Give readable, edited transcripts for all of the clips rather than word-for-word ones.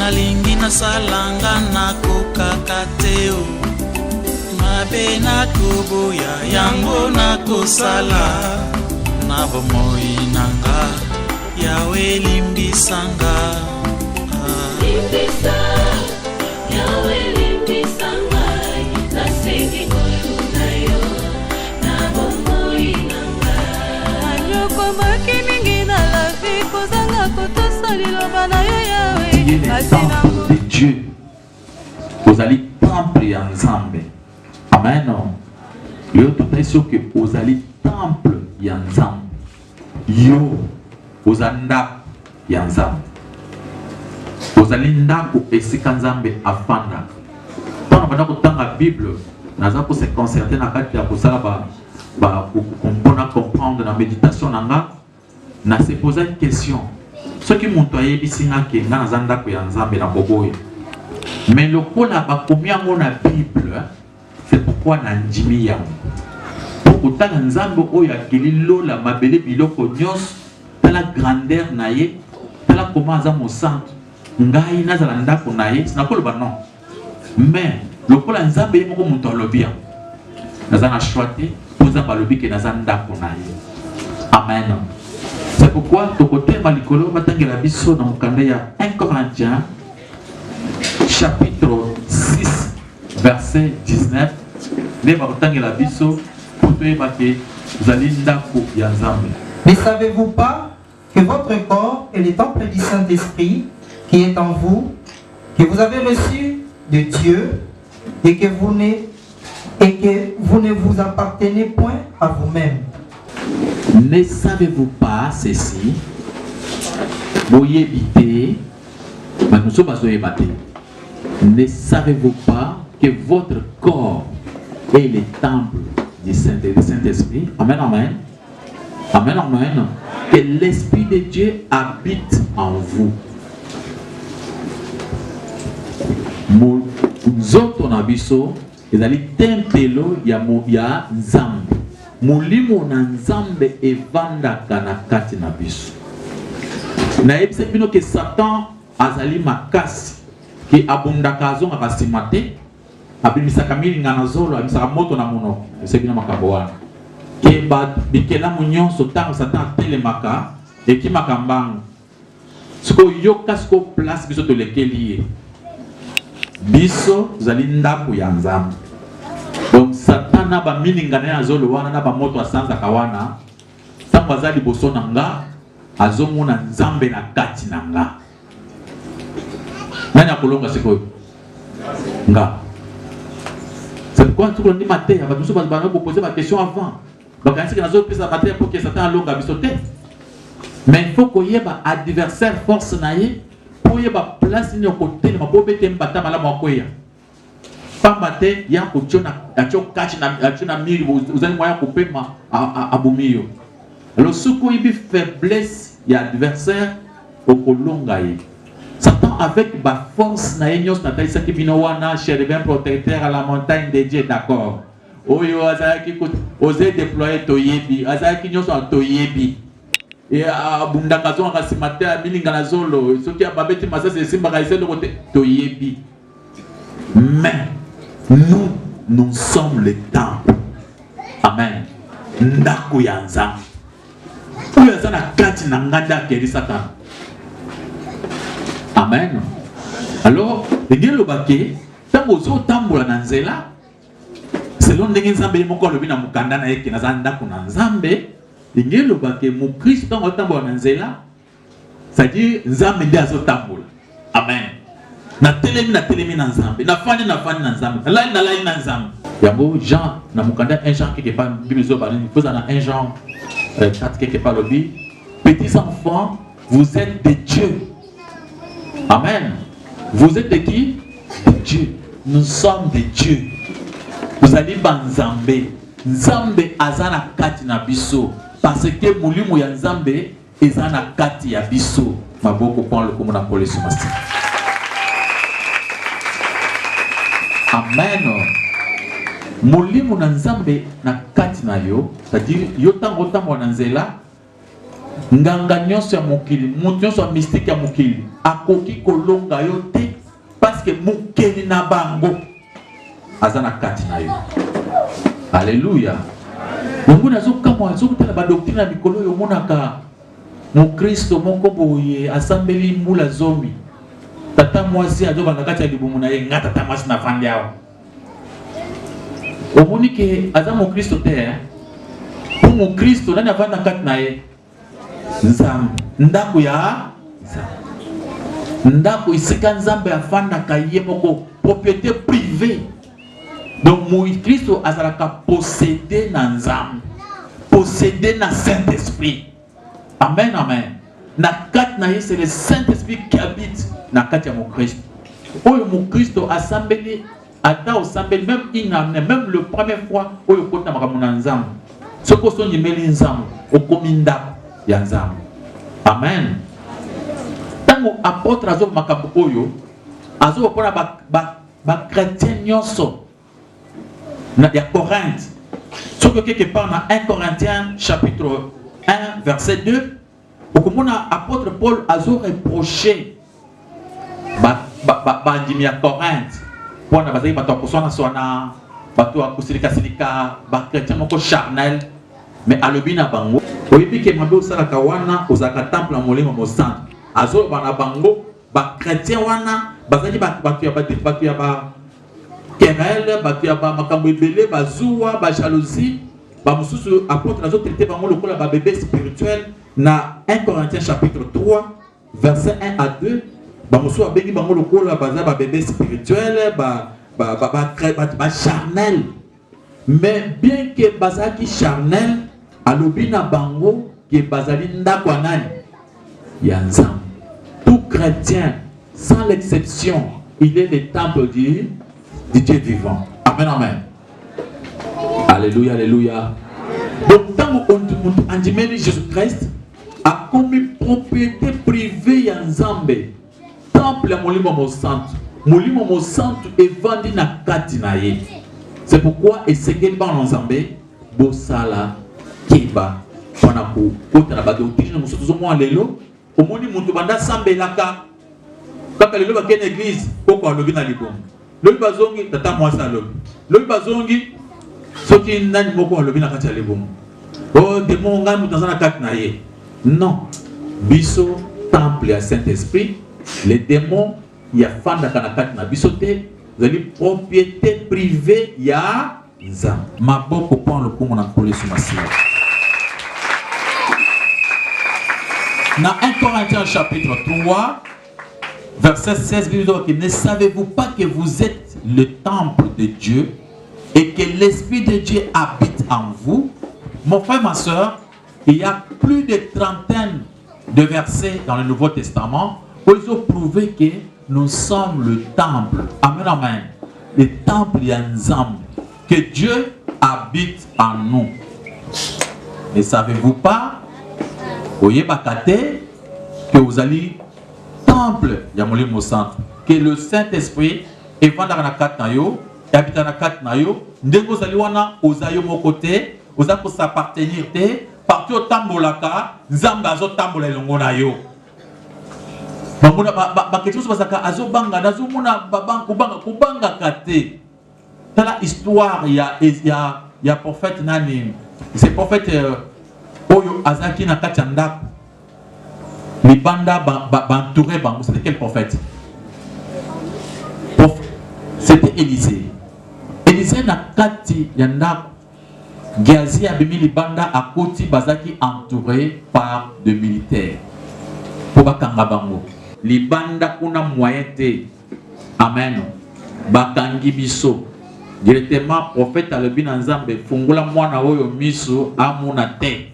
nalingi nasalanga nakokakateo mabe nakoboya yango nakosala na bomoi nanga yawe limbisanga limbisa yawe limbisanga nasengi koluna yo na bomoi nanga anyoko maki mingi na la vie kozanga kotosa liloba na yo yawe temple de Dieu vous allez temple ya Nzambe amen yo tout sûr que vous allez temple ya Nzambe yo vous anda ya Nzambe vous allez ndako esika Nzambe afanda tant na kotanga Bible naza ko se concerter na kati ya kosala ba comprendre la méditation nanga na se poser une question. Ce qui monte à Yebisinga qui est dans Zanda qui est en Zambie na Boboy. Mais le coup là bas combien on a Bible, c'est pourquoi na njimi ya. Pour autant en Zambie oya kelilo la mabele biloko nyos, la grandeur naie, la comment za mo centre. Ngai na zalanda ko naie, c'est na ko le non. Mais le coup là en Zambie moko monto lo bien. Na za na choité, posa ba lobi ke na zanda ko naie. Amen. C'est pourquoi ton côté malikolo va t'engager la biso dans le candidat 1 Corinthiens chapitre 6 verset 19 les va t'engager la biso pour te évacuer vous allez ndako ya Nzambe. Ne savez-vous pas que votre corps est le temple du Saint-Esprit qui est en vous, que vous avez reçu de Dieu et que vous ne vous appartenez point à vous-même? Ne savez-vous pas ceci? Ne savez-vous pas que votre corps est le temple du Saint-Esprit? Amen, amen. Amen, amen. Que l'Esprit de Dieu habite en vous. Nzoto na biso ezali tempelo ya Nzambe. Mulimo na Nzambe evandaka na kati na biso. Na yebise bino ke Satan azali makasi ki abundaka azonga kasimate abimisaka milinga na zolo abimisaka moto na monoko yebise bino makambo wana ke ba bikela munyonso tango Satan telemaka ekimaka mbangu siko yoka siko place biso tolekeli ye biso zali ndako ya Nzambe. Donc Satan na ba milinga na zolo wana na ba moto asanza kawana tango azali boso na nga azomona Nzambe na kati na nga. Nani akolonga sikoyo? Nga. C'est pourquoi tout le monde matin, va tous vous poser ma question avant. Donc quand c'est nazo pesa matin pour que Satan alonga bisote. Mais il faut qu'il y ait un adversaire force naie pour y ait place ni côté ma bobete mbata mala makoya. Pambate ya kuchona achokachi na achona miri uzani moya kupema abumio. Alors ce qui est faiblesse y a adversaire au kolonga yi. Satan avec ma force na enyos na taisa ki bino wana chérubin protecteur à la montagne de Dieu, d'accord. Oyo azaki oser déployer toyebi azaki nyoso toyebi. Et abunda kazo akasimate milinga na zolo soki ababeti masase simba kaise le côté toyebi. Mais nous sommes le temple. Amen. Ndako ya Nzambe. Oyo azana kati na nganda keri Satan. Amen. Alors, les gens le baquet, tant que vous tamboula na nzela, selon les Nzambe moko lobi na mukanda na yeke na zanda kuna Nzambe, les gens le baquet mu Christ tant que tamboula na nzela, c'est-à-dire Nzambe ndi azo tamboula. Amen. Na telemi na Nzambe, na fani na Nzambe, na lai na Nzambe. Yango Jean na mukanda 1 Jean quelque part Bible zo ba ni posa na 1 Jean 4 quelque part lobi, petits enfants, vous êtes de Dieu. Amen. Vous êtes de qui? De Dieu. Nous sommes de Dieu. Vous allez ban Nzambe. Nzambe azana kati na biso. Parce que mulimu ya Nzambe ezana kati ya biso. Maboko pon le komo na police masti. Amen. Mulimu na Nzambe na kati na yo, c'est-à-dire yo tango na nzela nganga nyonso ya mokili mutu nyonso ya mystique ya mokili akoki kolonga yo te parce que mokeli na bango aza na kati na yo. Alléluia. Mungu nazokamwa azokutana ba doctrine ya mikolo yo monaka mokristo moko boye asambeli mbula zomi tata mwasi azobanga kati ya libumu na ye nga tata mwasi na fandi awa omoni ke aza mokristo te po mokristo nani avanda kati na ye nzambe ndako ya ndako isika nzambe afandaka ye moko propriété privée. Donc mokristo azalaka possédé na nzambe possédé na Saint-Esprit. Amen, amen. Na kati na ye c'est le Saint-Esprit qui habite na kati ya mokristo oyo mokristo asambeli ata osambeli même inamne même le première fois oyo kota makambo na nzambe soko osondimeli nzambe okomi ndako ya nzambe. Amen. Tango apôtre azo makambo oyo azo pona ba chrétien nyonso na ya Corinthe soko quelque part na 1 Corinthiens chapitre 1 verset 2 okomona apôtre Paul azo reproché bandimi ya Corinthe pona bazali bato akoswana swana bato akosilika ba chrétien moko charnel mais alobi na bango oyebi ke mabe osalaka wana ozalaka temple ya molimo mosantu azoloba na bango ba chrétien wana bazali bato ya ba querelle bato ya ba makambo ebele bazuwa ba jalousie ba mususu apôtre azo traité bango lokola ba bébé spirituel na 1 Corinthiens chapitre 3 verset 1 à 2 ba mususu abengi bango lokola baza ba bébé spirituel ba charnel. Mais bien que bazaki charnel alobi na bango ke bazali ndako nani ya nzambe. Tout chrétien sans l'exception il est le temple du Dieu vivant. Amen, amen. Alléluia, alléluia. Donc tant qu'on andimeli Jésus-Christ a comme propriété privée ya nzambe temple ya molimo mosantu. Molimo mosantu evandi na kati na ye. C'est pourquoi esengeli ba nzambe bosala kiba wana ko kota ba doctrine mosusu zo mo lelo omoni muntu banda sambelaka kaka lelo ba ken église poko alobi na libomo lobi bazongi tata mwasi alobi lobi bazongi soki nani moko alobi na kati ya libomo oh démon nga mutu na kati na ye. Non, biso temple ya Saint-Esprit les démons ya fanda kana kati na biso te zali propriété privée ya nzambe. Maboko pon le kongo na kolesi masila na 1 Corinthiens chapitre 3 verset 16, ne savez-vous pas que vous êtes le temple de Dieu et que l'Esprit de Dieu habite en vous? Mon frère, ma soeur, il y a plus de trentaine de versets dans le Nouveau Testament où ils ont prouvé que nous sommes le temple. Amen, amen. Le temple Yanzam, que Dieu habite en nous. Ne savez-vous pas, que vous allez temple ya molimo centre que le Saint-Esprit evanda na kati na yo habita na kati na yo ndenge ozali wana ozayo moko te oza ko s'appartenir te partout otambolaka nzambe azotambola elongo na yo bamona ba quelque chose basaka azobanga nazomona kubanga kate tala histoire ya prophète nani c'est prophète oyo azaki na kati ya ndako Libanda entouré bango. C'était quel prophète? C'était Élisée. Élisée na kati yanda Géasi abimi libanda à koti bazaki entouré par de militaires. Pour bakanga bango. Libanda kuna moyen te. Amen. Bakangi biso. Directement prophète alobi na Nzambe fungula mwana oyo miso amuna te.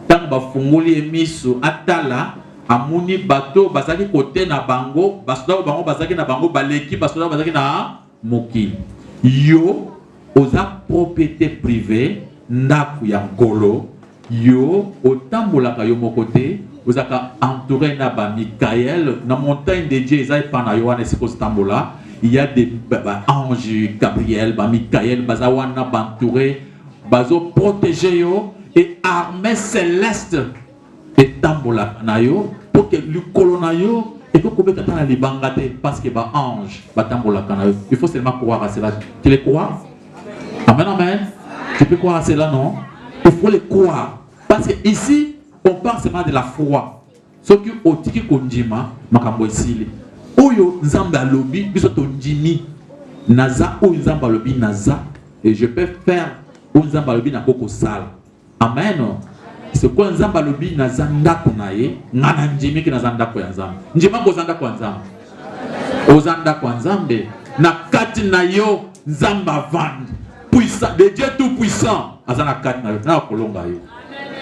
Tant bafunguli miso atala amuni bato bazaki kote na bango basoda bango bazaki na bango baleki basoda bazaki na moki yo oza propriété privée ndaku ya nkolo yo otambolaka yo mokote ozaka entouré na ba Michael na montagne de Dieu ezai pana yo wana siko tambola il y a des anges Gabriel ba Michael bazawana bantouré bazo protéger yo et armée céleste et tambola na yo pour que le colonayo et que comme tata na libangate parce que ba ange ba tambola na yo. Il faut seulement croire à cela. Tu les crois? Amen, amen. Tu peux croire à cela, non? Il faut les croire. Parce que ici, on parle seulement de la foi. Ce qui est au tiki konjima, makambo esili. Oyo nzamba lobi, biso tonjimi. Naza ou nzamba lobi naza. Et je peux faire ou nzamba lobi na koko sal. Amen. C'est quoi nzamba lobi naza ndako na ye, ngana njimi ki naza ndako ya nzamba. Njima ko zanda kwa nzamba. Ozanda kwa nzambe. Na kati na yo nzamba vand. Puissant, de Dieu tout puissant. Azana kati na yo, na kolonga yo.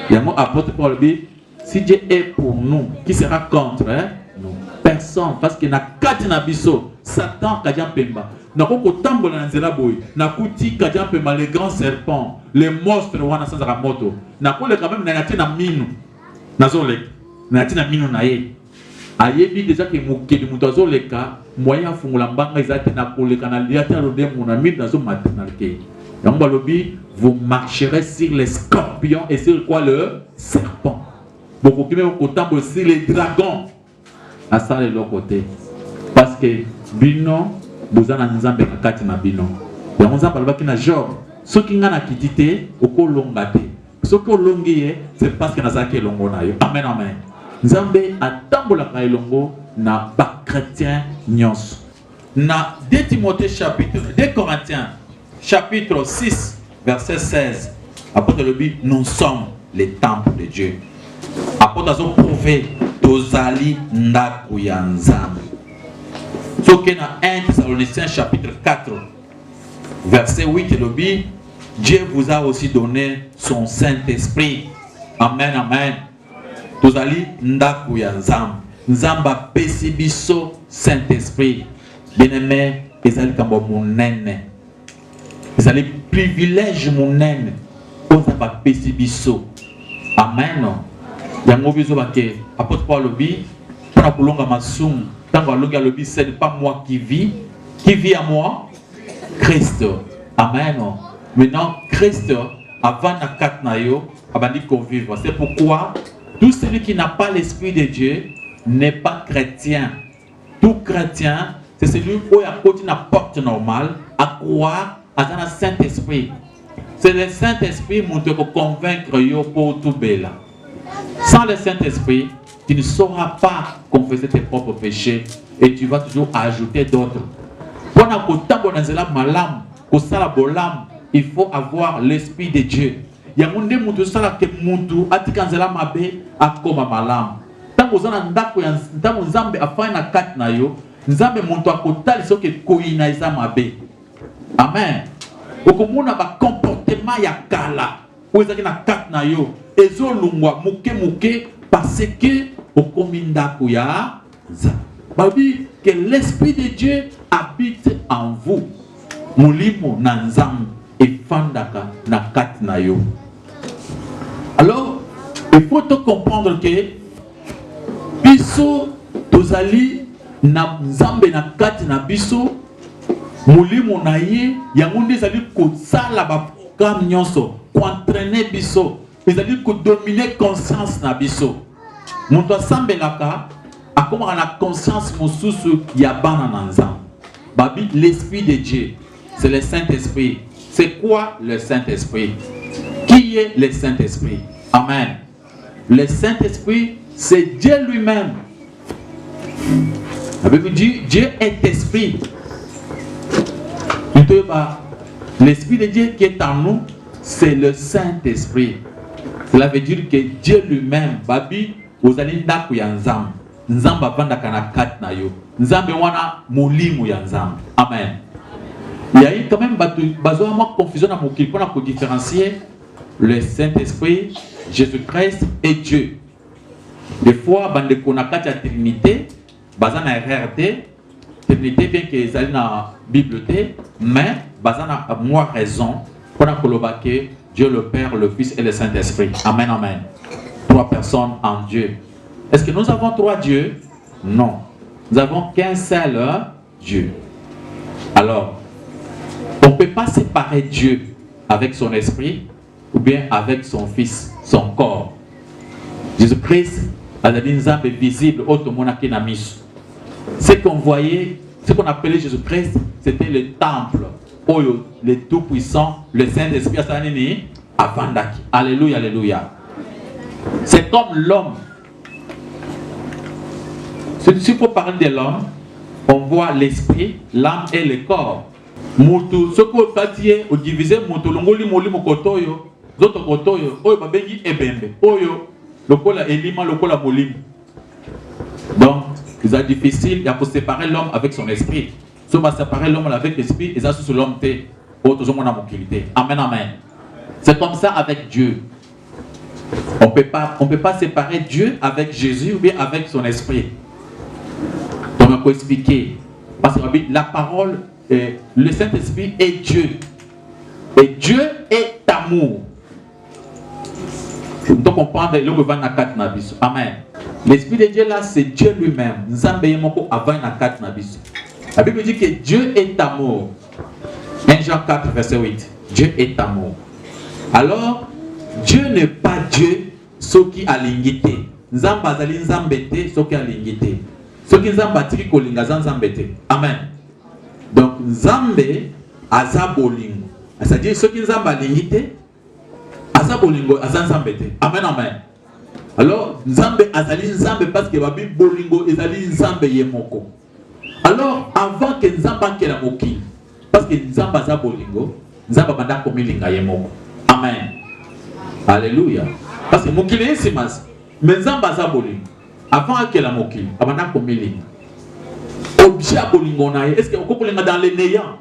Yango apôtre Paul dit, si Dieu est pour nous, qui sera contre nous? Personne, parce que na kati na biso, Satan kadia pemba. Na koko tambola na nzela boy, na kuti kadia pemba les grands serpents, les monstres wana sans ramoto. Na kole quand même na yati na minu. Na zole, na yati na minu na ye. Ayebi déjà que mukeli muto azoleka, moyen fungula mbanga ezate na koleka na liata lo demo na minu na zo maternalité. Yango lobi, vous marcherez sur les scorpions et sur quoi le serpent. Beaucoup qui même au sur les dragons. À ça de l'autre côté. Parce que bino, vous en avez nzambe na kati na bino. Yango nzambe alobaki na Job, ceux qui ngana kitite oko longate. Ceux qui longiye, c'est parce que nazaki longo na yo. Amen, amen. Nzambe atambola ka elongo na ba chrétien nyonso. Na 2 Timothée chapitre 2 Corinthiens chapitre 6, verset 16. Apôtre le dit, nous sommes les temples de Dieu. Apôtre a prouvé, tozali ndaku ya nzambe. Ce qui est dans 1 Thessaloniciens chapitre 4, verset 8, le dit, Dieu vous a aussi donné son Saint-Esprit. Amen, amen. Tozali ndaku ya nzambe. Nzamba pesi biso Saint-Esprit. Bien-aimé, ezali kambo monene. Vous allez privilège mon aime. On n'a pas péché biso. Amen. Yango biso bake. Apôtre Paul lobi. Pour kulonga masum. Tango alonga lobi, ce n'est pas moi qui vis à moi. Christ. Amen. Maintenant Christ avant na kat na yo abandi convivre. C'est pourquoi tout celui qui n'a pas l'esprit de Dieu n'est pas chrétien. Tout chrétien, c'est celui qui a côté na porte normale à croire à un Saint-Esprit. C'est le Saint-Esprit qui te convaincre yo pour tout bela. Sans le Saint-Esprit, tu ne sauras pas confesser tes propres péchés et tu vas toujours ajouter d'autres. Il faut avoir l'Esprit de Dieu. Il y a un monde qui sala que mutu atikanzela mabe akoma malam. Tango zana ndako ya tango nzambe afanya kat na yo, nzambe muntu akotali soke koina isa mabe. Amen. Okomuna ba comportement ya kala. Oezaki na kat na yo. Ezo lungwa muke parce que okomindako ya za. Babi que l'Esprit de Dieu habite en vous. Mulimo na nzambe efandaka na kat na yo. Alors, il faut te comprendre que biso tozali na nzambe na kat na biso. Mulimo na ye yango nde ezali kosala ba programme nyonso koentraîner biso ezali kodominer conscience na biso moto asambelaka akomaka na conscience mosusu ya bana na nzambe babi l'Esprit de Dieu c'est le Saint-Esprit. C'est quoi le Saint-Esprit? Qui est le Saint-Esprit? Amen. Le Saint-Esprit c'est Dieu lui-même. La Bible dit Dieu est esprit. L'Esprit de Dieu qui est en nous, c'est le Saint-Esprit. Cela veut dire que Dieu lui-même, Babi, vous allez ndaku ya nzambe. Nzamba vanda kana kat na yo. Nzambe wana mulimu ya nzambe. Amen. Il y a eu quand même besoin de confusion dans mon kil pour différencier le Saint-Esprit, Jésus-Christ et Dieu. Des fois, bande konaka la Trinité, bazana RRT, Trinité bien que ils allaient dans la Bible, mais bazana a moins raison pour que Dieu le Père, le Fils et le Saint-Esprit. Amen, amen. Trois personnes en Dieu. Est-ce que nous avons trois dieux? Non. Nous n'avons qu'un seul Dieu. Alors, on ne peut pas séparer Dieu avec son esprit ou bien avec son Fils, son corps. Jésus-Christ a dit nzambe visible otomonaki na miso. Ce qu'on voyait, ce qu'on appelait Jésus-Christ, c'était le temple. Oyo, le tout-puissant, le Saint-Esprit asanini avandaki. Alléluia, alléluia. C'est comme l'homme. Si faut parler de l'homme, on voit l'esprit, l'âme et le corps. Mutu, ce qu'on fait, on divise mutu, l'ongoli moli mokotoyo, zoto kotoyo, oyo babengi ebembe, oyo lokola elima, lokola molim. Donc, c'est difficile, il faut séparer l'homme avec son esprit. Si on va séparer l'homme avec l'esprit, et ça c'est l'homme té, autre monde a mobilité. Amen, amen. C'est comme ça avec Dieu. On peut pas séparer Dieu avec Jésus ou bien avec son esprit. Donc on peut expliquer. Parce que la parole, le Saint-Esprit est Dieu. Et Dieu est amour. Donc on parle de l'homme na kat na biso. Amen. L'Esprit de Dieu là, c'est Dieu lui-même. Nzambe yemoko avant na kat na biso. La Bible dit que Dieu est amour. 1 Jean 4, verset 8. Dieu est amour. Alors, Dieu n'est pas Dieu, ce qui a l'ingité. Nzamba azali nzambete, ce qui a l'ingité. Ce qui nzamba tiki kolinga nzambete. Amen. Donc, nzambe aza bolingo. C'est-à-dire, ce qui nzamba l'ingité, aza bolingo, aza nzambete. Amen, amen. Alors, nzambe azali nzambe parce que babi bolingo ezali nzambe yemoko. Alors, avant que nzamba ke la moki, parce que nzamba aza bolingo, nzamba banda komilinga yemoko. Amen. Alléluia. Parce que mokili est simas. Mais nzamba aza bolingo. Avant que la mokili, abanda komilinga. Objet à bolingo na est-ce que on peut kolinga dans le néant?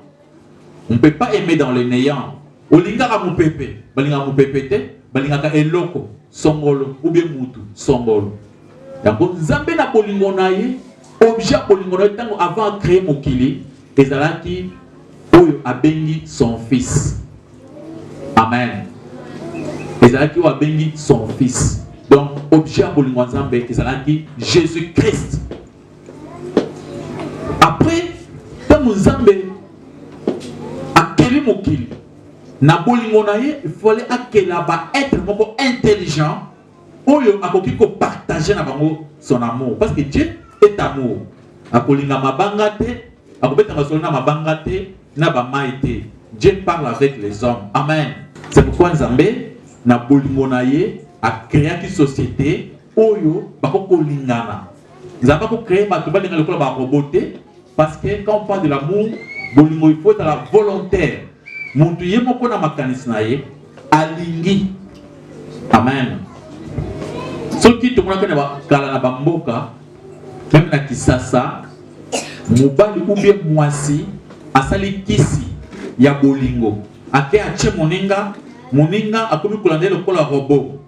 On ne peut pas aimer dans le néant. Olinga ka mupepe, balinga mupepe te, balinga ka eloko, songolo, ou bien mutu, songolo. Donc nzambe na bolingo na ye, objet à bolingo na tango avant créer mokili, ezalaki oyo abengi son fils. Amen. Ezalaki oyo abengi son fils. Donc objet à bolingo nzambe ezalaki Jésus-Christ. Après, tango nzambe akeli mokili na bolingo na ye, il fallait akela ba être moko intelligent oyo akoki ko partager na bango son amour parce que Dieu est amour. Akolinga mabanga te, akobeta masolo na mabanga te, na ba maite. Dieu parle avec les hommes. Amen. C'est pourquoi Nzambe na bolingo na ye a créé une société oyo bakoko lingana. Nzambe ko créer ba tuba linga lokola ba roboté parce que quand on parle de l'amour, bolingo il faut être la volontaire. Muntu ye moko na makanisi na ye alingi. Amen. Soki tomona kana ba kala na bamboka même na Kisasa mobali ou bien mwasi asali kisi ya bolingo ake ache moninga akomi kolande lokola robot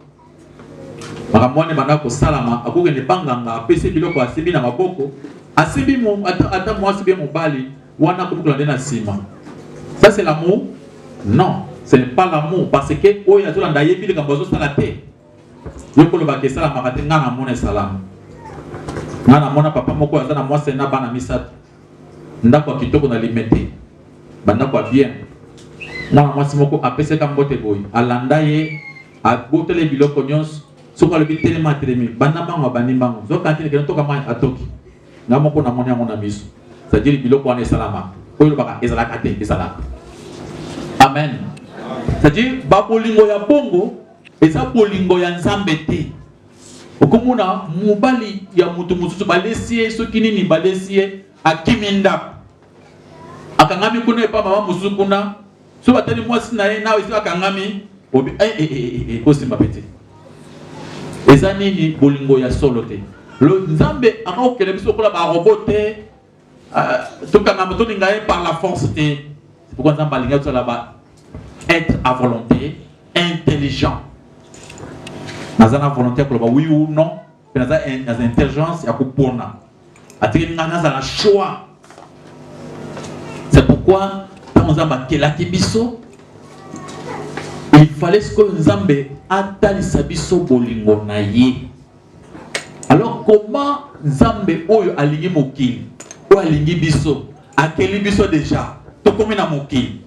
makamwane banda ko salama akoke ne banganga apesi biloko asibi na maboko asibi ata mwasi bien mobali wana akomi kolande na sima. Ça c'est l'amour? Non, ce n'est pas l'amour parce que oya to landa yebi ka bozo sala te yokolo ba ke sala makate ngana mona salam ngana mona papa moko azana mwasi na bana misatu ndako kitoko na limete banda kwa bien mwana mwasi moko apese ka mbote boy alanda ye abotele biloko nyonso soko le bitele matremi banda bango bani bango zokantine ke toka mani atoki na moko na mona mona miso c'est-à-dire biloko wana salama oyo baka ezala kate ezala. Amen. C'est-à-dire ba bolingo ya bongo eza bolingo ya nzambe te. Okomuna mobali ya mutu mususu balesie soki nini balesie akiminda akangami kuna epa mama mususu kuna so batali mwasi na ye nawe so akangami obi osimba pete eza nini bolingo ya solo te. Lo nzambe akokele biso kola ba robote tokangama toninga ye par la force te. C'est pourquoi nzambe alinga to là-bas être à volonté intelligent. Nazana volonté pour le oui ou non, mais nazana intelligence ya kupona. Atiri nazana choix. C'est pourquoi quand nzamba kelaki biso, il fallait que nzambe atalisa biso bolingo na ye. Alors comment nzambe oyo alingi mokili, oyo alingi biso, akeli biso déjà, to komi na mokili.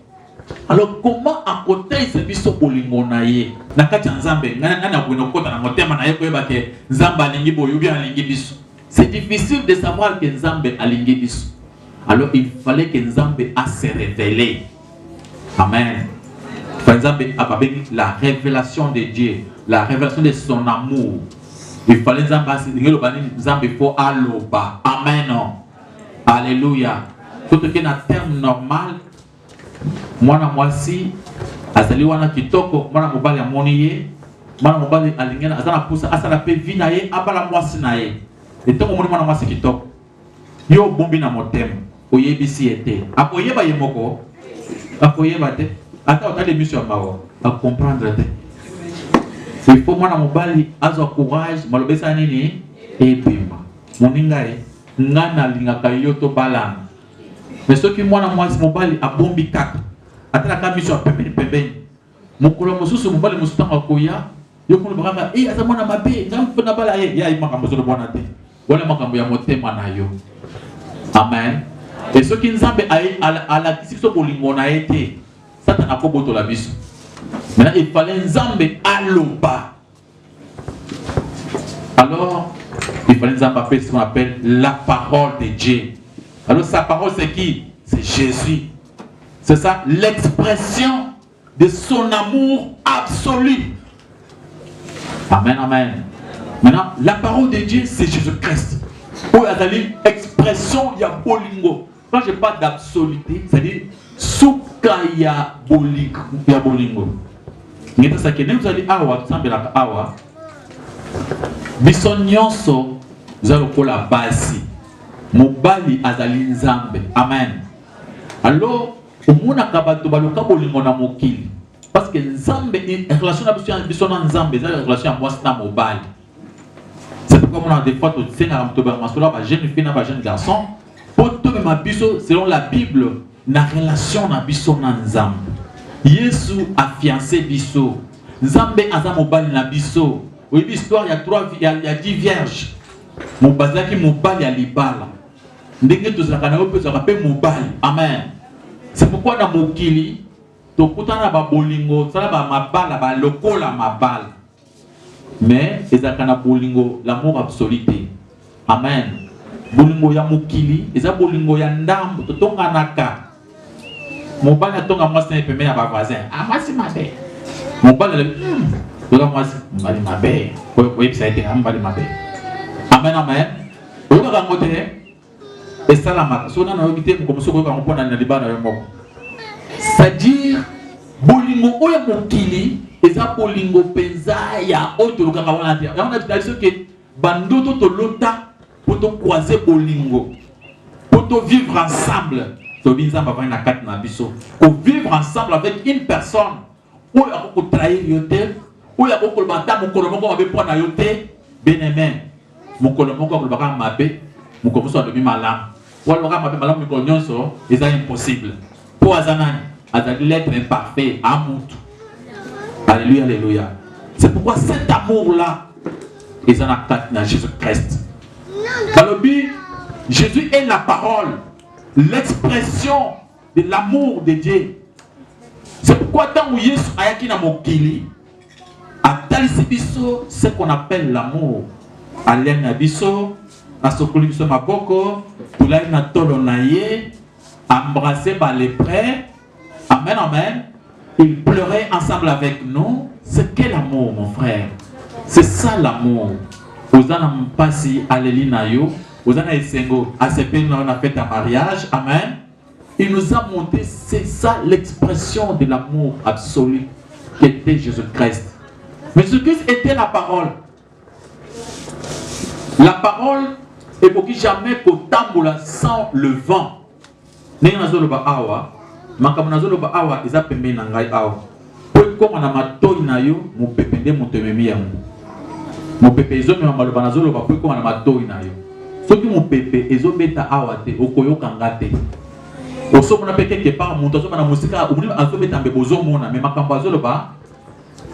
Alors comment à côté ce biso bolingo na ye na kati ya nzambe ngana na bwino kota na motema na ye ko yeba ke nzambe alingi boyo bien alingi biso. C'est difficile de savoir que nzambe alingi biso. Alors il fallait que nzambe a se révéler. Amen. Nzambe a la révélation de Dieu, la révélation de son amour. Il fallait nzambe faut aloba. Amen. Alléluia. Tout ce qui est un terme normal. Mwana mwasi azali wana kitoko mwana mobali amoni ye mwana mobali alingena azana pusa asala pe vina ye abala mwasi na ye etongo moni mwana mwasi kitoko yo bombi na motema oyebisi ete akoyeba ye moko akoyeba te ata otali mission mawo a comprendre te il faut mwana mobali azo courage malobesa nini ebima moninga ye ngana lingaka yo to balana mais soki mwana mwasi mobali abombi kaka atala ka mission pembeni mukolo mususu mobali mususu akoya yokuno bakanga asa mwana mabe ngamfuna bala ye ya makambo zo bona te wala makambo ya motema na yo. Amen. Et soki nzambe ala kisiso bolingo na ete Satan akoboto la biso. Maintenant il fallait nzambe aloba. Alors il fallait nzambe appeler ce qu'on appelle la parole de Dieu. Alors sa parole c'est qui? C'est Jésus. C'est ça l'expression de son amour absolu. Amen, amen. Maintenant, la parole de Dieu, c'est Jésus-Christ. Pour l'expression, il y a bolingo. Quand je parle d'absoluté, c'est-à-dire soukaya bolingo. Ngeta sakene vous allez awa sambela awa. Bisonyonso zalokola basi. Mobali azali nzambe. Amen. Alors, omona kabato baloka bolingo na mokili. Parce que nzambe une relation na biso na nzambe, c'est une relation à moi na mobali. C'est pourquoi on a des fois tout na to ba masolo ba jeune fille na ba jeune garçon, pour to ma biso selon la Bible, na relation na biso na nzambe. Yesu a fiancé biso. Nzambe aza mobali na biso. Oui, l'histoire il y a 10 vierges. Mobazaki mobali ya libala. Ndenge to zaka na opeso ka pe mobali. Amen. C'est pourquoi dans mokili to kutana ba bolingo, sala ba mabala ba lokola mabala. Mais ezaka na bolingo l'amour absolu. Amen. Bolingo ya mokili, eza bolingo ya ndambo to tonga naka. Mobali atonga mwasi na pembe ya ba voisin. Ah mwasi mabe. Mobali tonga mwasi mbali mabe. Ko yebisa ete mbali mabe. Amen, amen. Oyo ka ngote et ça la marque. So na yobite comme so ko ka mpona na libana yo moko. C'est-à-dire bolingo oyo mokili eza bolingo penza ya oyo ka wana te. Ya on a dit que bandoto to lota pour to croiser bolingo. Pour to vivre ensemble. To binza ba na kat na biso. Pour vivre ensemble avec une personne oyo akoko trahir yote, oyo akoko bata mokolo moko mabe pona yote, bien-aimé. Mokolo moko ko baka mabe, mokolo so domi malam. Wala baka mabe malam mokolo nyonso, c'est impossible. Pour azanani, azali l'être imparfait amutu. Alléluia, alléluia. C'est pourquoi cet amour-là est en acte dans Jésus-Christ. Balobi, Jésus est la parole, l'expression de l'amour de Dieu. C'est pourquoi tant que Jésus ayaki na mokili, a talisi biso ce qu'on appelle l'amour. Alien na biso, na sokoli biso maboko, tulai na tolo na ye, embrassé par les prêts. Amen, amen. Ils pleuraient ensemble avec nous. C'est quel amour, mon frère? C'est ça l'amour. Ozana mpasi aleli na yo, ozana esengo, asepe na on a fait un mariage. Amen. Il nous a montré, c'est ça l'expression de l'amour absolu qui était Jésus-Christ. Mais Jésus-Christ était la parole. La parole est pour qui jamais qu'au tamboula sans le vent. N'est pas le ba awa, makamanazo le ba awa, ils a pemé nangai awa. Pour comme on a matoi na yo, mon pépende mon tememi yango. Mon pépé ils ont mis en banazo le ba pour comme on a matoi na yo. Ce qui mon pépé ils ont beta awa te, okoyo kangate. Oso mona peke ke par mon tozo na musika, oubli azo beta mbe bozo mona, mais makambazo le ba,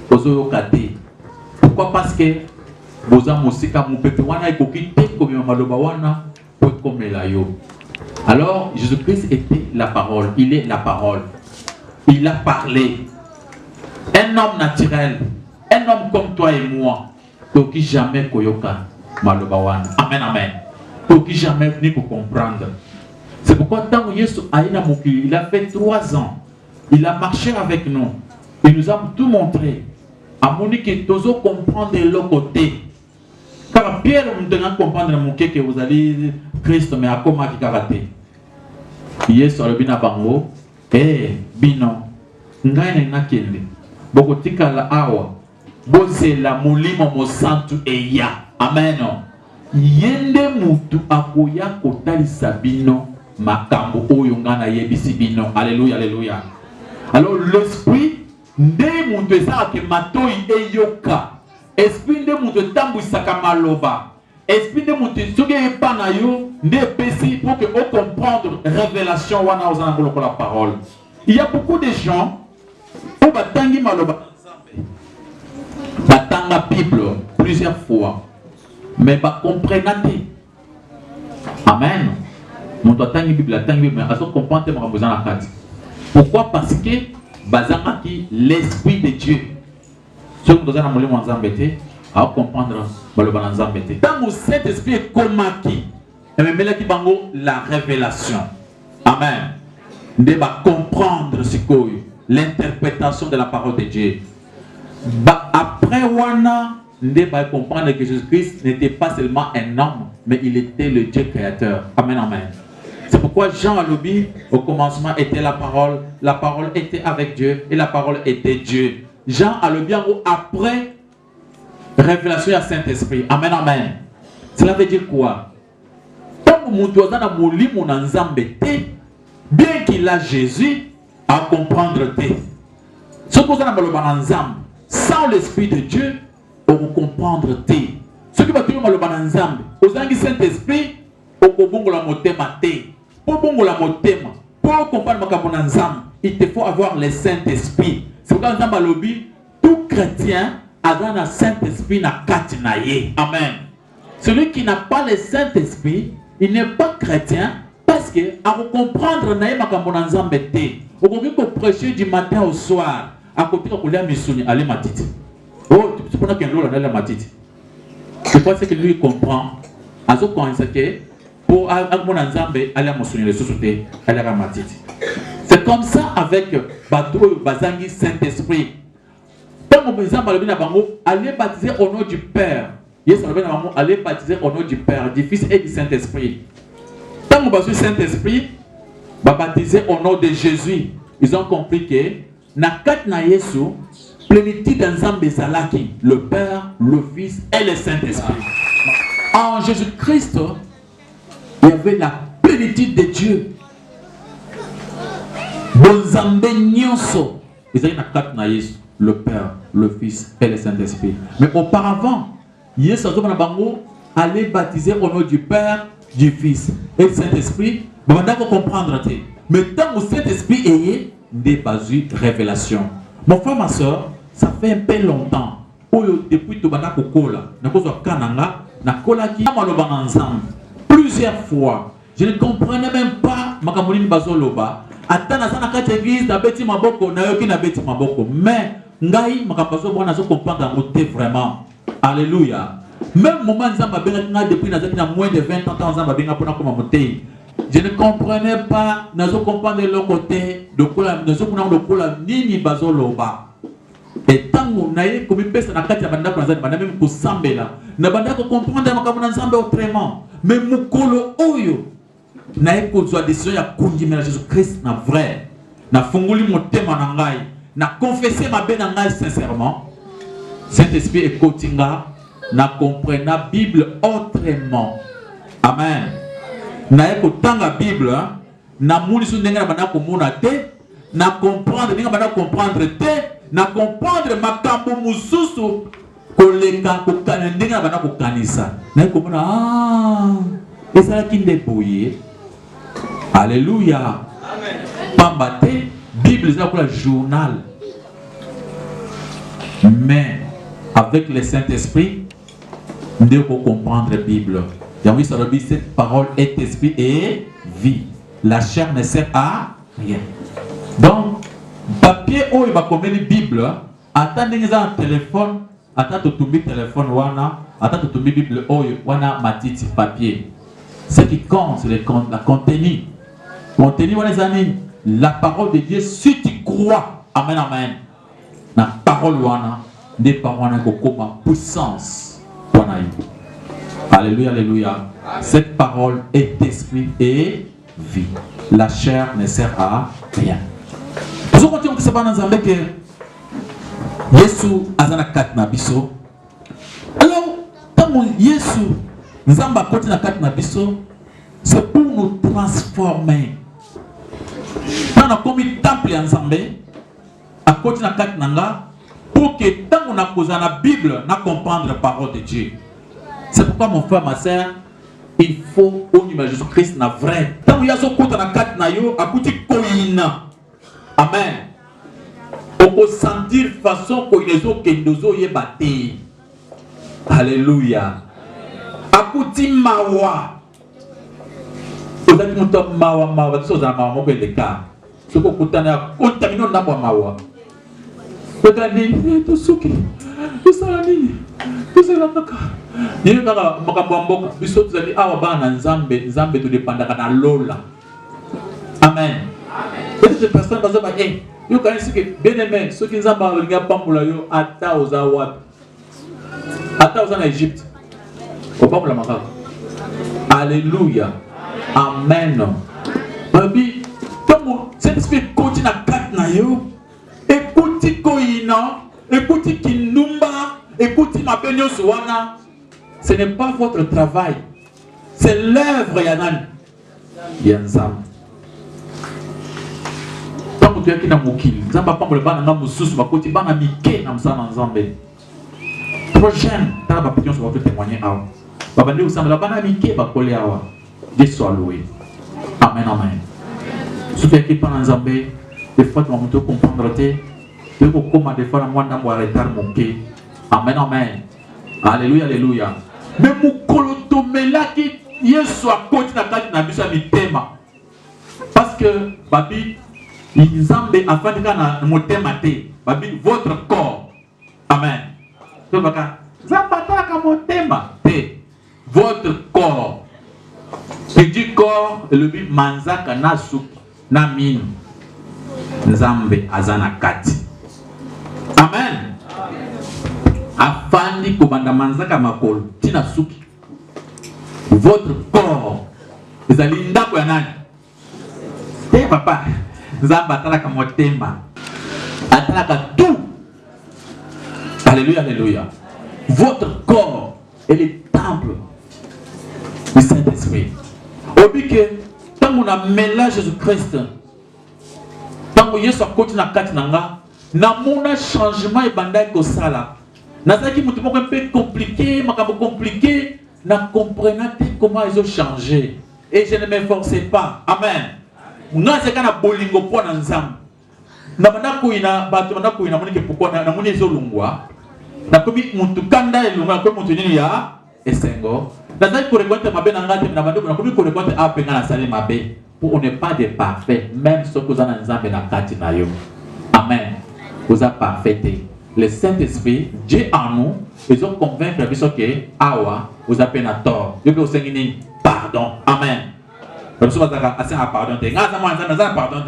ozo kate. Pourquoi? Parce que boza musika mon pépé wana ekoki te comme maloba wana pour comme la yo. Alors Jésus-Christ était la parole, il est la parole. il a parlé. Un homme naturel, un homme comme toi et moi, qui jamais koyoka malobawan. Amen, amen. Qui jamais venu pour comprendre. C'est pourquoi tant que Yesu aïna mouki, il a fait 3 ans. Il a marché avec nous. Il nous a tout montré. À Monique, tozo comprendre le côté. Car Pierre, vous devez comprendre mouki que vous allez Christ, mais à comment qui karaté. Yesu a le bina bango. Bino. Ngaine nakende. Bokotika la awa. Bose la mulimo mo santu eya. Amen. Yende mutu akoya kotali sabino makambo oyo ngana yebisi bino. Alléluia, alléluia. Alors l'esprit nde mutu esa ke matoi eyoka. Esprit nde mutu tambu isaka maloba. Esprit nde mutu soke epana yo nde pesi pour que on comprendre révélation wana ozana la parole. Il y a beaucoup de gens où batangi maloba batanga Bible plusieurs fois mais ba comprennate. Amen. Mon batangi Bible mais aso comprendre ma besoin la carte. Pourquoi? Parce que bazanga qui l'esprit de Dieu. Ce que nous avons molimo nzambete à comprendre maloba nzambete. Tant cet esprit est komaki et même qui bango la révélation. Amen. De comprendre ce que l'interprétation de la parole de Dieu. Après wana, de comprendre que Jésus-Christ n'était pas seulement un homme, mais il était le Dieu créateur. Amen, amen. C'est pourquoi Jean Alobi, au commencement, était la parole était avec Dieu, et la parole était Dieu. Jean Alobi, après révélation à Saint-Esprit. Amen, amen. Cela veut dire quoi? Tant que nous avons mouli mon nzambete, bien qu'il a Jésus à comprendre Dieu. Ce que vous avez sans l'Esprit de Dieu, on va comprendre Dieu. Ce que vous avez ensemble, vous avez Saint-Esprit, on va comprendre la motema. Pour comprendre ensemble, il te faut avoir le Saint-Esprit. C'est pourquoi nous avons tout chrétien a un Saint-Esprit na katinaye. Amen. Celui qui n'a pas le Saint-Esprit, il n'est pas chrétien. Parce que, à vous comprendre, vous pouvez prêcher du matin au soir. À côté de la mission, allez matiti. Oh, tu peux pas qu'il y ait la matiti. Je pense que lui comprend. À ce point, c'est que pour mon ensemble, aller à mon souvenir, les sociétés, aller à matiti. C'est comme ça avec Bateau, Bazangi, Saint-Esprit. Quand mon exemple, allez baptiser au nom du Père. Allez baptiser au nom du Père, du Fils et du Saint-Esprit. Quand on va sur Saint-Esprit, baptisé au nom de Jésus, ils ont compris que Nakat na Yesu, plénitude d'ensemble Zalaki, le Père, le Fils et le Saint-Esprit. En Jésus-Christ, il y avait la plénitude de Dieu. Bonzambe nyonso, ils avaient Nakat na Yesu, le Père, le Fils et le Saint-Esprit. Mais auparavant, Yesu allait baptiser au nom du Père, du Fils et du Saint-Esprit, vous devez comprendre. Mais tant que Saint-Esprit est des bases de révélation. Mon frère, ma soeur, ça fait un peu longtemps. Depuis que ensemble plusieurs fois, je ne comprenais même pas Makamolini Bazoloba. Mais Ngai Makabazo comprendre vraiment. Alléluia. Même moment depuis moins de 20 ans, je ne comprenais pas, nous comprenons de l'autre côté, de quoi nini bazoloba. Et tant qu'on a eu comme une personne à 4 ans, même pour Sambela, n'a pas comprendre ensemble autrement. Mais Mukolo Oyo, n'a eu qu'on soit décision à conduire Jésus-Christ, n'a vrai, n'a fongoli mon thème en anglais, n'a confessé ma belle en sincèrement. Saint-Esprit et Kotinga n'a compris la Bible autrement. Amen. N'a écoutant la Bible, n'a moulu n'a pas comprendre n'a comprendre n'a comprendre ma kambo mususu koleka kokana ndenga bana kokanisa n'a comprendre et ça qui débrouillé. Alléluia. Amen. Pambate Bible c'est pour le journal. Mais avec le Saint-Esprit, nous devons comprendre la Bible. Cette parole est esprit et vie. La chair ne sert à rien. Donc, papier où il va comme une Bible, attendez un téléphone, attends tu téléphone wana, attends tu Bible wana matiti papier. Ce qui compte c'est la contenu. Contenu wana les amis, la parole de Dieu si tu crois. Amen amen. La parole wana des paroles comme puissance wana. Alléluia alléluia. Cette parole est esprit et vie. La chair ne sert à rien. Nous continuons à parler dans que Yesu azana kat na biso. Alors, quand Yesu nzamba koti na kat na biso, c'est pour nous transformer. Quand on a commis temple ensemble, à koti na kat nanga, pour que tant on a posé la Bible, na comprendre la parole de Dieu. C'est pourquoi mon frère, ma soeur, il faut au niveau de Jésus-Christ na vrai. Tant on y a ce koti na kat na yo, à koti koina. Amen. On peut sentir façon que les autres kendozo y batté. Alléluia. Akuti mawa. Vous êtes mon top mawa mawa. Tout ça mawa mon le cas. Ce que vous avez contaminé na mawa. Vous avez dit tout ce qui. Tout ça ni. Tout ça là naka. Ni naka makambambo. Biso tu as dit awa bana nzambe nzambe tu dépendra na lola. Amen. Cette personne va dire eh yo quand est-ce que bien aimé ceux qui nzamba linga pambula yo ata ozawa ata ozana Égypte au pambula makaka. Alléluia. Amen. Babi comme cet esprit continue à kat na yo écoute koina écoute kinumba écoute ma benyo soana. Ce n'est pas votre travail, c'est l'œuvre yanan yanzam. Tu as qui n'a mokili. Nzamba pambo le bana na mususu bakoti bana mike na msana nzambe. Prochaine, ta ba pétion sur votre témoigner awa. Baba ndi usamba la bana mike bakole awa. Dieu soit loué. Amen amen. Ce qui est qui pendant nzambe, des fois tu vas me comprendre te. Tu peux comment des fois la mwanda mo retard moké. Amen amen. Alléluia alléluia. Mais mukolo to melaki Yesu akoti na kati na biso mitema. Parce que babi Nzambe afin de na motema te babi votre corps. Amen. To baka Nzamba ka motema te votre corps. Et du corps le bi manzaka na suki na minu. Nzambe azana kati. Amen. Afandi ko banda manzaka makolo tina suki. Votre corps. Ezali ndako ya nani? Eh papa. Nzamba atalaka motema. Atalaka tout. Alléluia, alléluia. Votre corps est le temple du Saint-Esprit. Obike, tant qu'on a mélangé Jésus-Christ, tant qu'on y est côté na kati nanga, na mona changement et bandai ko sala. Na ça qui mutu moko un peu compliqué, makambo compliqué, na comprenez comment ils ont changé. Et je ne m'efforçais pas. Amen. Nga se kana bolingo po na nzambe na banda ko ina bato banda ko ina monike pourquoi na moni ezolungwa na komi muntu kanda elunga ko muntu nini ya esengo na zaki ko rekonte mabe na ngate na bando na komi ko rekonte apenga na sale mabe pour on n'est pas des parfaits même ce que za na nzambe na kati na yo. Amen. Vous êtes parfaits. Le Saint-Esprit Dieu en nous ils ont convaincre biso que awa vous avez na tort yo be osengini pardon. Amen. Comme ça, pardon. Pardon.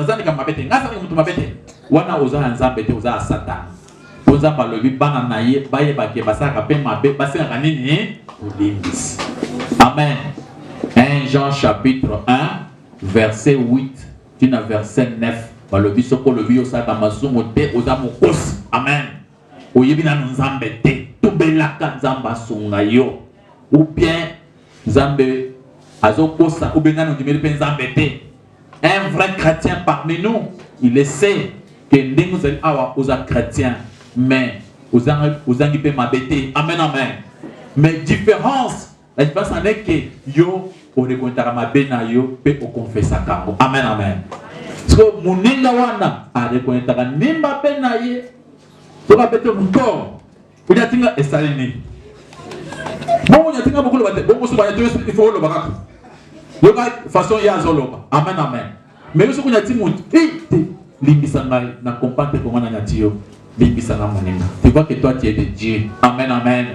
Wana oza nzambe te oza Satan. Oza balobi bana na ye baye bake basaka pe mabe basaka nini olimbis. Amen. 1 Jean chapitre 1 verset 8 tina verset 9 balobi soko lobi osaka masumo te oza mokos. Amen. Oyebi na nzambe te tobelaka nzamba sunga yo ou bien nzambe azokosa ou bien nous un vrai chrétien parmi nous il le sait que nous allons avoir aux chrétiens mais aux angi pe mabete. Amen amen. Mais différence la différence en est que yo on reconnaîtra ma bena yo pe au confessa kango. Amen amen. Parce que muninga wana a reconnaîtra nimba bena ye to ka bete mon corps on a tinga esalini bon on a tinga beaucoup le bate bon so ba il faut le bakaka. De façon, il y a Zoloba. Amen, amen. Mais ce qu'on a dit, limbisanga na comprendre comment na natio limbisanga moninga. Tu vois que toi tu es de Dieu. Amen amen.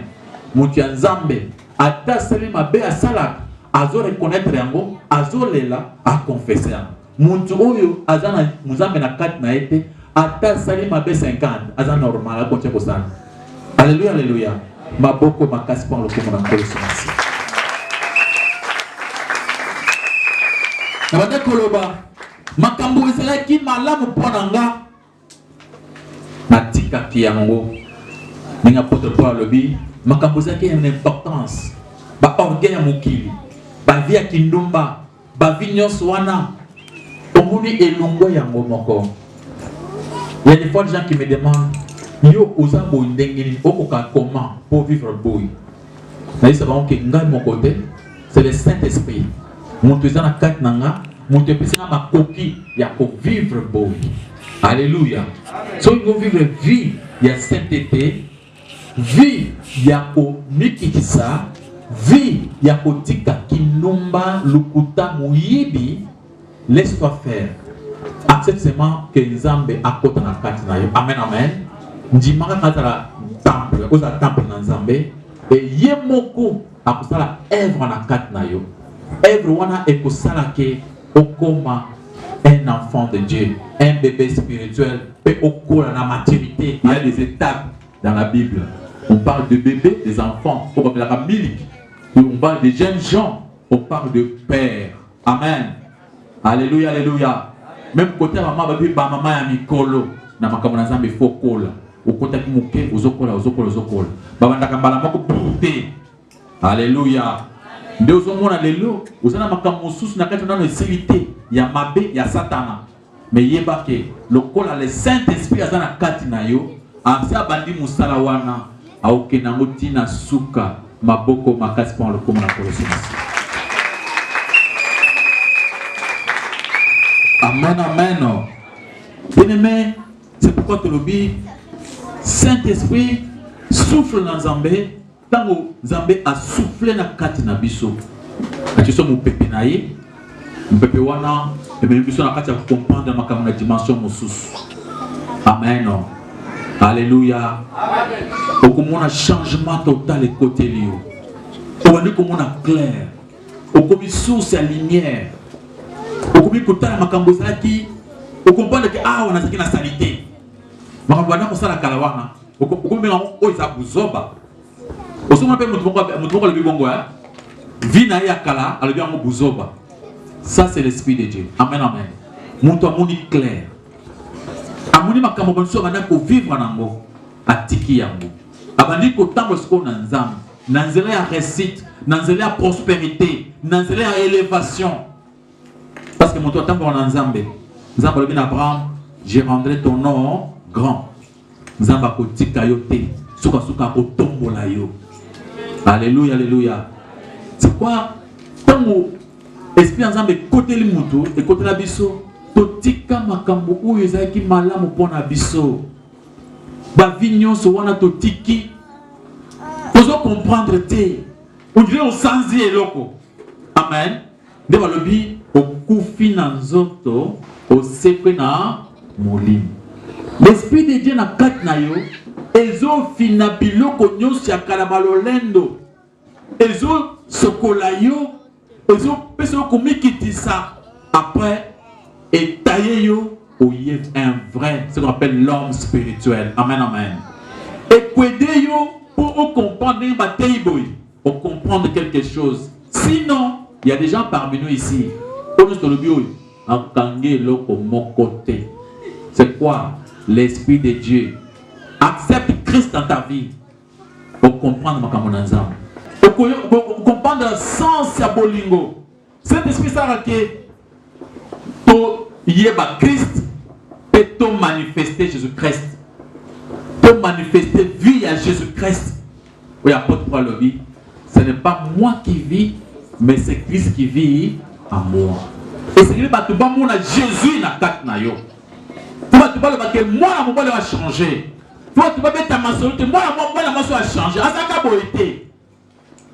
Mutu ya Nzambe ata sali mabe asala azo reconnaître yango azo lela a confesser. Mutu oyo azana Nzambe na kati na ete ata sali mabe 50 azana normal a continuer kosala. Alléluia alléluia. Maboko makasi par le komona koloso. Nabanda koloba makambo ezalaki malamu mpona nga natikaki yango ndenge apôtre Paul alobi makambo ezalaki ya importance baorgueil ya mokili bavi ya kindumba bavi nyonso wana omoni elongo yango moko. Il y a des fois des gens qui me demandent yo oza boy ndenge nini okoka comment pour vivre boy. Na savons que ngai mon côté c'est le Saint-Esprit. Moto eza na kati nanga moto epesanga makoki ya ko vivre boy. Alléluia. So il faut vivre vie ya sainteté, vie ya ko mikikisa, vie ya ko tika kinumba lukuta muyibi. Laisse-toi faire. Accepte seulement que Nzambe akota na kati na yo. Amen amen. Ndimaka katala temple, oza temple na Nzambe et yemoko akusala œuvre na kati na yo. Œuvre wana ekosala ke okoma un enfant de Dieu, un bébé spirituel, et au cours de la maturité. Il y a des étapes dans la Bible. On parle de bébés, des enfants, on parle de la famille, on parle des jeunes gens, on parle de père. Amen. Alléluia, alléluia. Même côté maman, maman ya mikolo, na makamona Nzambe fokola. Au côté qui mouké, ozokola. Babanda kambala moko pouté. Alléluia. Nde ozomona lelo ozana makambo mosusu na kati na esilité ya mabe ya satana mais yeba ke lokola le Saint-Esprit azana kati na yo asa bandi musala wana aokena ngotina suka maboko makasi pour le comme na kolosi. Amen amen. Bien-aimé, c'est pourquoi tu le dis Saint-Esprit souffle dans Nzambe. Tango Nzambe a soufflé na kati na biso. Ati so mo pepe na ye. Pepe wana e me biso na kati ya comprendre makambo na dimension mosusu. Amen. Alléluia. Amen. Okomona changement total et côté lio. Owandi komona clair. Okomi source ya lumière. Okomi kotala makambo zaki. Okomprendre que wana zaki na salité. Makambo wana ko sala kala wana. Okomi ngo oza buzoba. Osoma pe mutu le bibongo ya vina ya kala ale bien buzoba. Ça c'est l'esprit de Dieu. Amen amen. Mutu amoni clair. Amoni makambo bonso bana ko vivre nango atiki yango. Abandi ko tambo sko na Nzambe. Na nzela ya réussite, na nzela ya prospérité, na nzela ya élévation. Parce que mutu tambo na Nzambe. Nzambe le bien Abraham, je rendrai ton nom grand. Nzambe ko tika yo te. Suka ko tombola yo. Alléluia, alléluia. C'est quoi? Tant que l'esprit Nzambe côté le mutu et côté la biso, totika makambo oyo ezaki malamu pona biso. Ba vignon so wana totiki. Ozo comprendre te. On dirait au sanzi eloko. Amen. De balobi okufi na nzoto, osekwe na molimo. L'esprit de Dieu na kati na yo. Ezo fina biloko nyonso ya kala balolendo. Ezo sokola yo. Ezo peso komikitisa. Après, etaye yo. Oye un vrai, ce qu'on appelle l'homme spirituel. Amen, amen. Et kwede yo pour comprendre pour comprendre quelque chose. Sinon, il y a des gens parmi nous ici. C'est quoi? L'Esprit de Dieu. Accepte Christ dans ta vie pour comprendre ma camonanza. Pour comprendre le sens de Bolingo. Cet esprit ça que to yeba Christ peut te manifester Jésus-Christ. Peut manifester vie à Jésus-Christ. Oui, apôtre Paul le dit. Ce n'est pas moi qui vis, mais c'est Christ qui vit en moi. Et c'est que tu vas mon Jésus na kat na yo. Tu vas que moi mon va changer. Toi, tu vas mettre ta maçonnerie. Moi, la maçon a changé.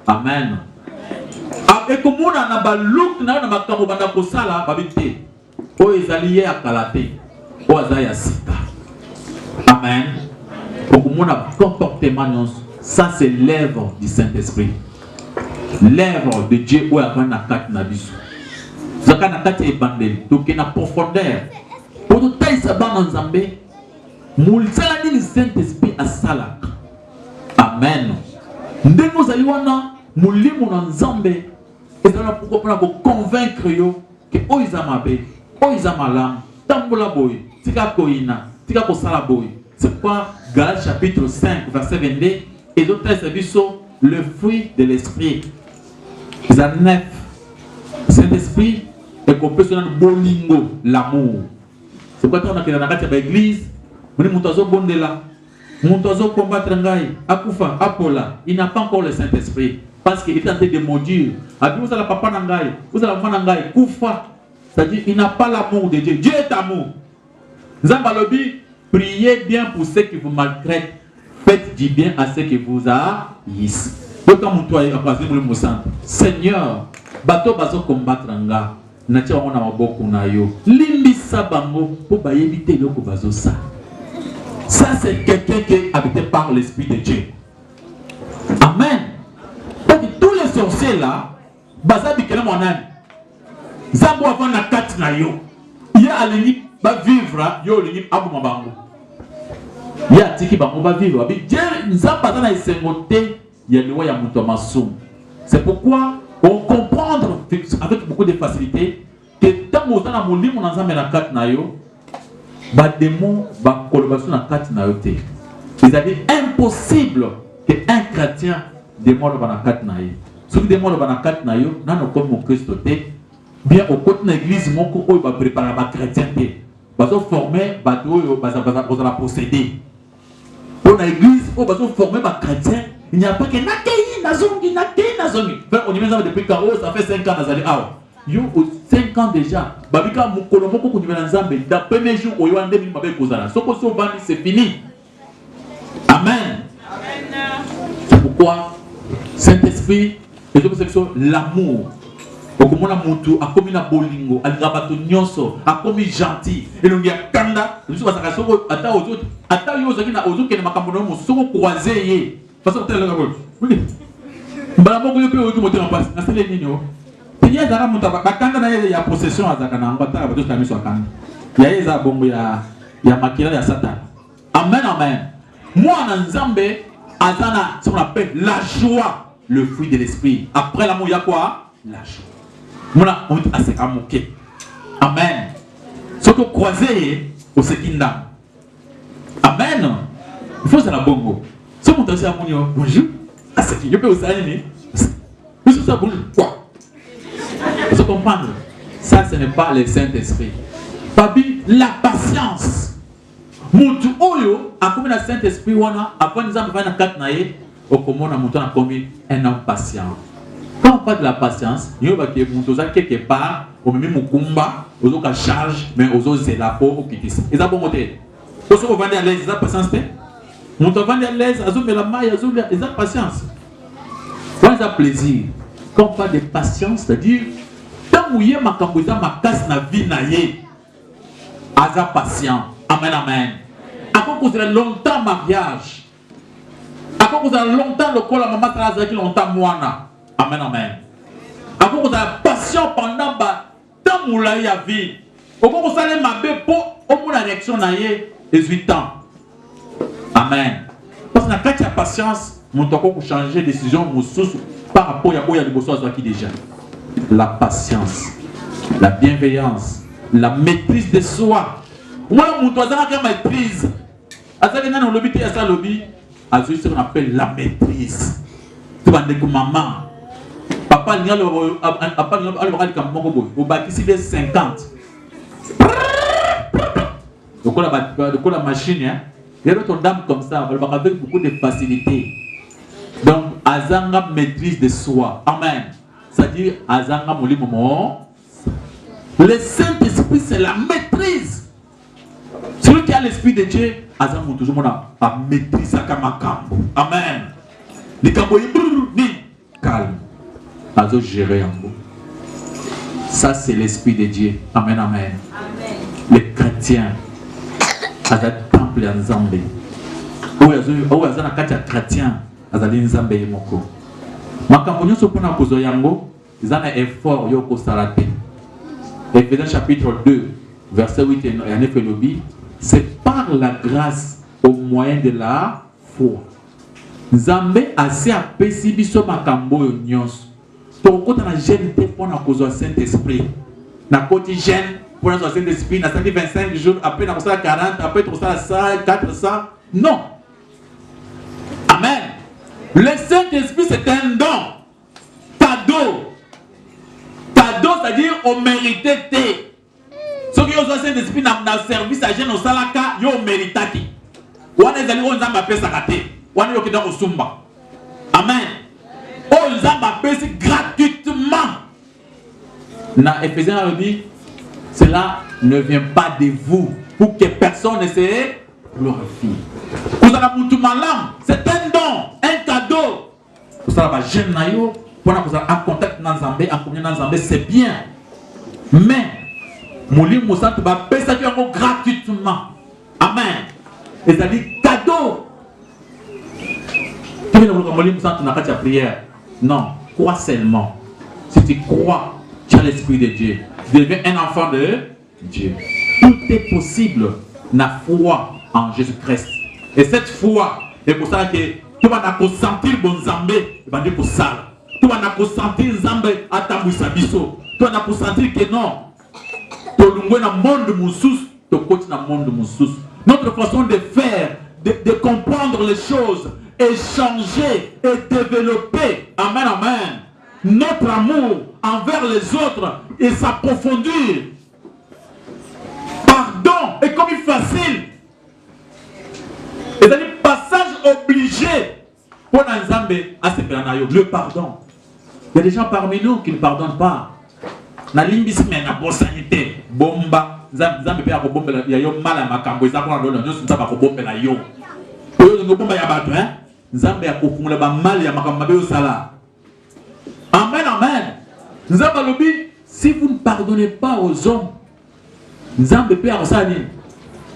Amen. Et comme on a un look, on a un makambo banda kosala, babité. Oh, ils alliés à Kalate. oaza ya sika. Amen. Pour mon comportement, ça c'est l'œuvre du Saint-Esprit. L'œuvre de Dieu où il y a un attaque na biso. Zaka na kati ebandeli, donc na profondeur. Pour tout taille sa ban nzambe, mulsala ni le Saint-Esprit a salak. Amen. Ndenge ozali wana mulimo na nzambe ezala pourquoi pour convaincre yo que oiza mabe, oiza malam, tambola boy, tika koina, tika ko sala boy. C'est pourquoi Galates chapitre 5 verset 22 et d'autres biso le fruit de l'esprit. C'est un neuf. Saint-Esprit est compris sur le bolingo, l'amour. C'est pourquoi on a dans l'église, on dit montazo bondela, montazo combattre ngai, akufa, apola. Il n'a pas encore le Saint-Esprit parce qu'il est en train de maudire. Abi vous allez papa nangai, vous allez maman nangai, kufa. C'est-à-dire il n'a pas l'amour de Dieu. Dieu est amour. Zambalobi, priez bien pour ceux qui vous maltraitent. Faites du bien à ceux qui vous haïssent. Seigneur, bato bazo combattre nga. Natia wana maboko na yo. Limbisa bango pour ba éviter loko bazo ça. Ça c'est quelqu'un qui est habité par l'Esprit de Dieu. Amen. Donc tous les sorciers là, baza bikela monani. Zambo avant na kat na yo. Ya alini ba vivre yo alini abu mabango. Ya tiki bango ba vivre. Bi Dieu nzamba na isengote ya lewa ya muto masomo. C'est pourquoi on comprend avec beaucoup de facilité que tant que vous avez mon livre dans un kat na yo, ba démon ba collaboration na kat na yo te. C'est impossible que un chrétien démon ba na kat na yo. Ceux qui démon ba na kat na yo, na no comme mon Christ te. Bien au côté de l'église, mon coco va préparer ma chrétienté. Va se former, va la posséder. Pour l'église, on va se former ma chrétien. Il n'y a pas que Nakei, Nazongi. On y met ça depuis Karo, ça fait 5 ans, Nazali. Yo, 5 ans déjà. Babika, mon colombo, qu'on y met dans Zambé. Dans le premier jour, on y a un demi, c'est fini. Amen. C'est pourquoi Saint-Esprit, l'amour. Okomona mutu akomi na bolingo alinga bato nyonso akomi gentil elongi akanda biso basaka soko ata ozo ata yo zaki na ozo kene makambo no soko croiser ye parce que tellement ngabo mbala moko yo pe ozo motema passe na sele nini o tinya zaka mutu bakanda na ye ya possession azaka na ngata bato tamiso akanda ya ye za bongo ya makila ya satan. Amen, amen. Moi en Nzambe azana ce qu'on appelle la joie, le fruit de l'esprit. Après l'amour il y a quoi? La joie. Mona on a se amoké. Amen. Ce que croiser au sekindam. Amen. Il faut ça la bongo. Ce mon tasse amonio. Bonjour. Ah c'est qui? Je peux vous saluer. Vous ça bonjour. Quoi? Vous comprenez? Ça ce n'est pas le Saint-Esprit. Babi la patience. Mutu oyo a comme le Saint-Esprit wana après nous avons fait na kat naé au comment na mutu na commis un homme patient. Quand on parle de la patience, nous avons quelque part, au même mukumba, aux autres charge, mais aux autres c'est la peau au qui dit. Ils ont bon côté. Aux autres vendent à l'aise, ils ont patience. Nous avons vendu à l'aise, ils ont mis la maille, ils ont patience. Quand ils ont plaisir, quand on parle de patience, c'est-à-dire, tant que vous avez ma casse na vie na ye, ils ont patient. Amen, amen. À quoi vous avez longtemps mariage, à quoi vous avez longtemps le col à maman traza qui longtemps moana. Amen, amen. Après vous avez patient pendant tant que vous avez vie. Après vous allez m'aber pour au moins la réaction na ye 18 ans. Amen. Parce que quand il y a patience, nous devons changer de décision par rapport à quoi il y a des besoins qui déjà. La patience, la bienveillance, la maîtrise de soi. Moi, mon toit a maîtrise. À ce moment-là, on lobby, à ça lobby, à ce qu'on appelle la maîtrise. Tu vas dire que maman. Papa, il y a le 50. Donc, la machine, il y a d'autres dames comme ça, avec beaucoup de facilité. Donc, Azanga maîtrise de soi. Amen. C'est-à-dire, Azanga Moli Momo. Le Saint-Esprit, c'est la maîtrise. Celui qui a l'Esprit de Dieu, Azanga toujours a maîtrise à Kamakambo. Amen. Les Kambo, calme. Azo gérer en vous. Ça c'est l'Esprit de Dieu. Amen, amen. Les chrétiens, azali temple ya Nzambe. Oyo azana kati ya chrétien azali Nzambe ye moko. Makambo nyonso mpona kozwa yango ezana effort yo kosala te. Ephésiens chapitre 2 verset 8 et 9 elobi, c'est par la grâce au moyen de la foi. Nzambe asi apesi biso makambo oyo nyonso. Tokota na jeune te mpona kozwa Saint-Esprit. Na koti jeune pour le Saint-Esprit, na 25 jours, après na kosala 40, après kosala 100, 400. Non. Amen. Le Saint-Esprit c'est un don. Cadeau. Cadeau, c'est-à-dire on méritait té. Ce qui est au Saint-Esprit dans le service à jeune au salaka, yo méritati. On est allé au Nzamba pesa kate. On est au dans Osumba. Amen. Au Nzamba pesa gratuitement. Na Ephésiens dit, cela ne vient pas de vous pour que personne ne se glorifie. Vous avez un malam, c'est un don, un cadeau. Vous avez un jeune naïo, pour vous avez un contact dans Zambé, en communion dans Zambé, c'est bien. Mais, Mouli Moussa, tu vas payer ça gratuitement. Amen. Et ça dit cadeau. Tu viens de Mouli Moussa, tu n'as pas de prière. Non, crois seulement. Si tu crois, tu as l'Esprit de Dieu. Tu deviens un enfant de Dieu. Tout est possible. La foi en Jésus-Christ. Et cette foi, c'est pour ça que tu vas sentir bon Zambé, tu vas dire pour ça. Tu vas sentir Zambé à Tambousabiso. Tu vas sentir que non. Tu vas dans le monde moussous, tu vas dans le monde moussous. Notre façon de faire, de comprendre les choses, échanger et développer. Amen, amen. Notre amour envers les autres et s'approfondir. Pardon est comme une facile. C'est un passage obligé pour Nzambe à ce planayo. Le pardon. Il y a des gens parmi nous qui ne pardonnent pas. Na limbisme na bosanité bomba Nzambe pe akobomba ya yo mala makambo ezakona ndolo nyoso Nzambe akobomba la yo. Oyo ngobomba ya bato hein. Nzambe akofungula ba mal ya makambo mabe osala. Amen, amen. Nzambe lobi, si vous ne pardonnez pas aux hommes, Nzambe peut arrêter.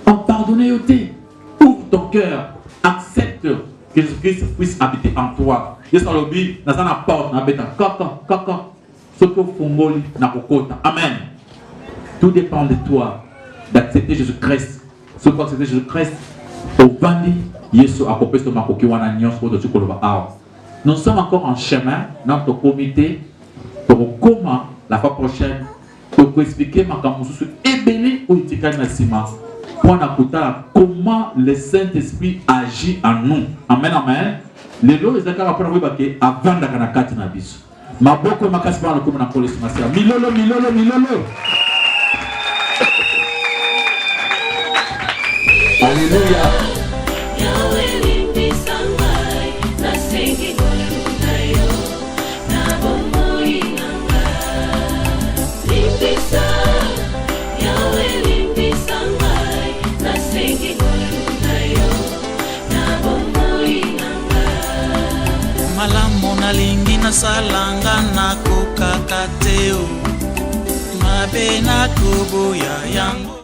En pardonner yoté. Ouvre ton cœur. Accepte que Jésus-Christ puisse habiter en toi. Jésus lobi, nazana porte na beta kaka. Ce que fongoli na kokota. Amen. Tout dépend de toi d'accepter Jésus-Christ. Ce que accepter Jésus-Christ, au bandi, Yesu akopesto makoki wana nyonso to tukoloba awa. Nous sommes encore en chemin dans notre comité pour comment la fois prochaine pour expliquer ma camusu ebele ou itikani na sima pour comment le Saint-Esprit agit en nous. Amen, amen. Les lois les akara pour voir que avant d'akana kati na biso. Maboko makasi pa comme na police masia. Milolo. Alléluia. Malamu nalingi nasalanga nakokaka te, mabe nakoboya yango.